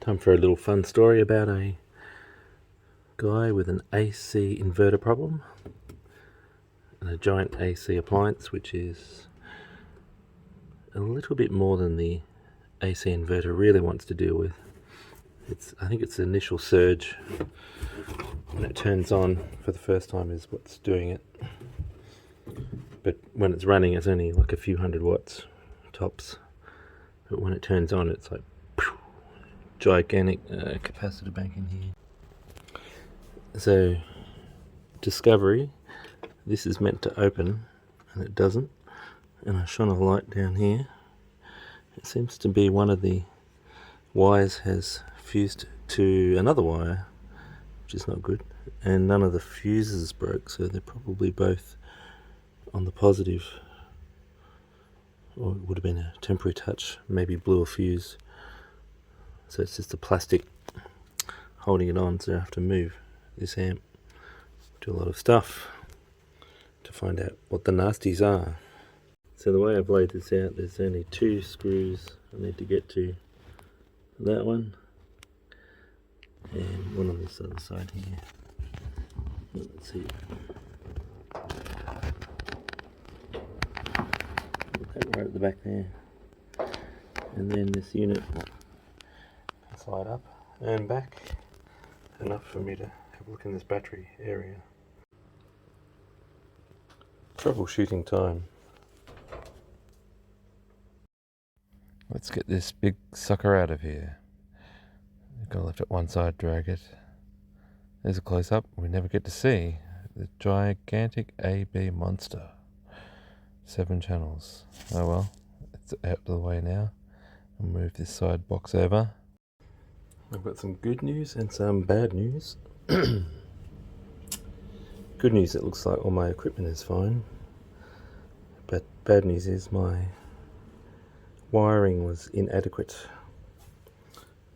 Time for a little fun story about a guy with an AC inverter problem and a giant AC appliance, which is a little bit more than the AC inverter really wants to deal with. I think it's the initial surge when it turns on for the first time is what's doing it. But when it's running, it's only like a few hundred watts tops. But when it turns on, it's like gigantic capacitor bank in here. So, discovery, this is meant to open and it doesn't. And I shone a light down here. It seems to be one of the wires has fused to another wire, which is not good. And none of the fuses broke, so they're probably both on the positive. Or it would have been a temporary touch, maybe blew a fuse. So it's just the plastic holding it on, so I have to move this amp, do a lot of stuff to find out what the nasties are. So the way I've laid this out, there's only two screws I need to get to. That one and one on this other side here. Let's see. That right at the back there. And then this unit can slide up and back. Enough for me to have a look in this battery area. Troubleshooting time. Let's get this big sucker out of here. I'm gonna lift it one side, drag it. There's a close-up we never get to see. The gigantic AB monster. 7 channels. Oh well, it's out of the way now. I'll move this side box over. I've got some good news and some bad news. Good news, it looks like all my equipment is fine. But bad news is my wiring was inadequate.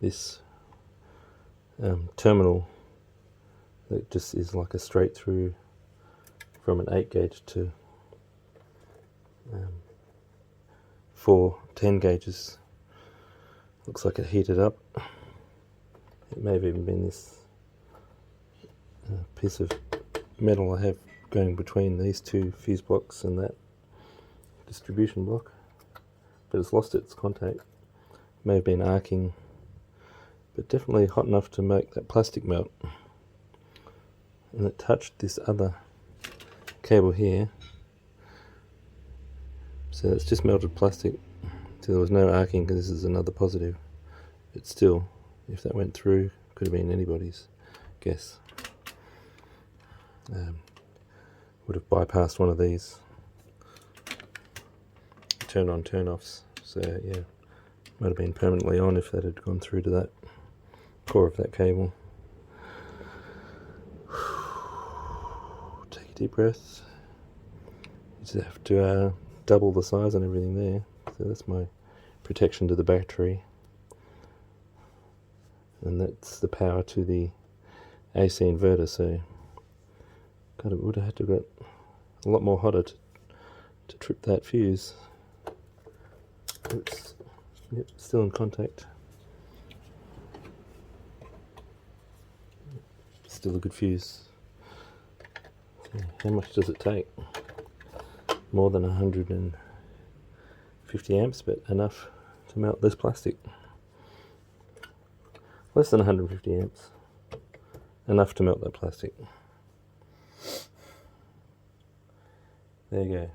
This terminal that just is like a straight through from an 8 gauge to 4 10 gauges. Looks like it heated up. It may have even been this piece of metal I have going between these two fuse blocks and that distribution block, but it's lost its contact. May have been arcing, but definitely hot enough to make that plastic melt. And it touched this other cable here, so it's just melted plastic. So there was no arcing because this is another positive. But still, if that went through, could have been anybody's guess. Would have bypassed one of these turn on turn offs. So yeah, might have been permanently on if that had gone through to that core of that cable. Take a deep breath. You just have to double the size and everything there. So that's my protection to the battery. And that's the power to the AC inverter, so God, it would have had to got a lot more hotter to trip that fuse. Oops. Yep, still in contact. Still a good fuse. So how much does it take? More than 150 amps, but enough to melt this plastic. Less than 150 amps. Enough to melt that plastic. There you go.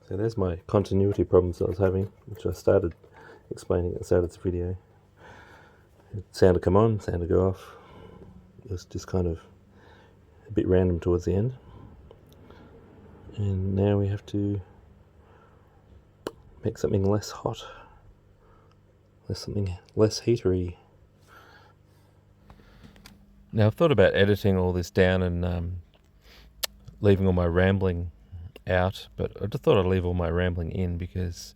So there's my continuity problems I was having, which I started explaining at the start of this video. Sound to come on, sound to go off. It was just kind of a bit random towards the end. And now we have to make something less hot. Something less heatery. Now I've thought about editing all this down and leaving all my rambling out, but I just thought I'd leave all my rambling in because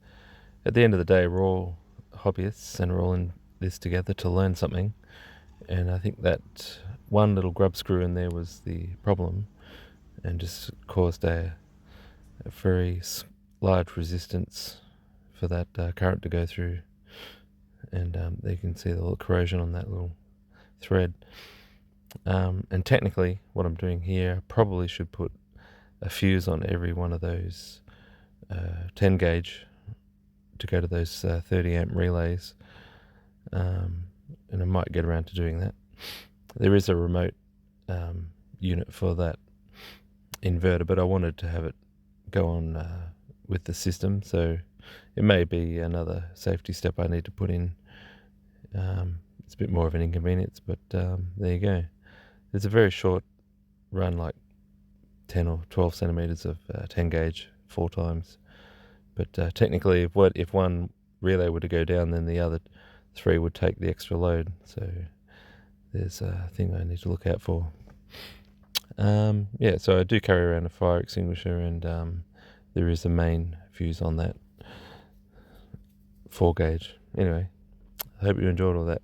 at the end of the day we're all hobbyists and we're all in this together to learn something, and I think that one little grub screw in there was the problem and just caused a very large resistance for that current to go through. and there you can see the little corrosion on that little thread. And technically what I'm doing here, I probably should put a fuse on every one of those 10 gauge to go to those 30 amp relays, and I might get around to doing that. There is a remote unit for that inverter, but I wanted to have it go on with the system, so it may be another safety step I need to put in. It's a bit more of an inconvenience, but there you go. There's a very short run, like 10 or 12 centimeters of 10 gauge 4 times, but technically if one relay were to go down, then the other 3 would take the extra load, so there's a thing I need to look out for. Yeah, so I do carry around a fire extinguisher, and there is a main fuse on that 4 gauge. Anyway, I hope you enjoyed all that.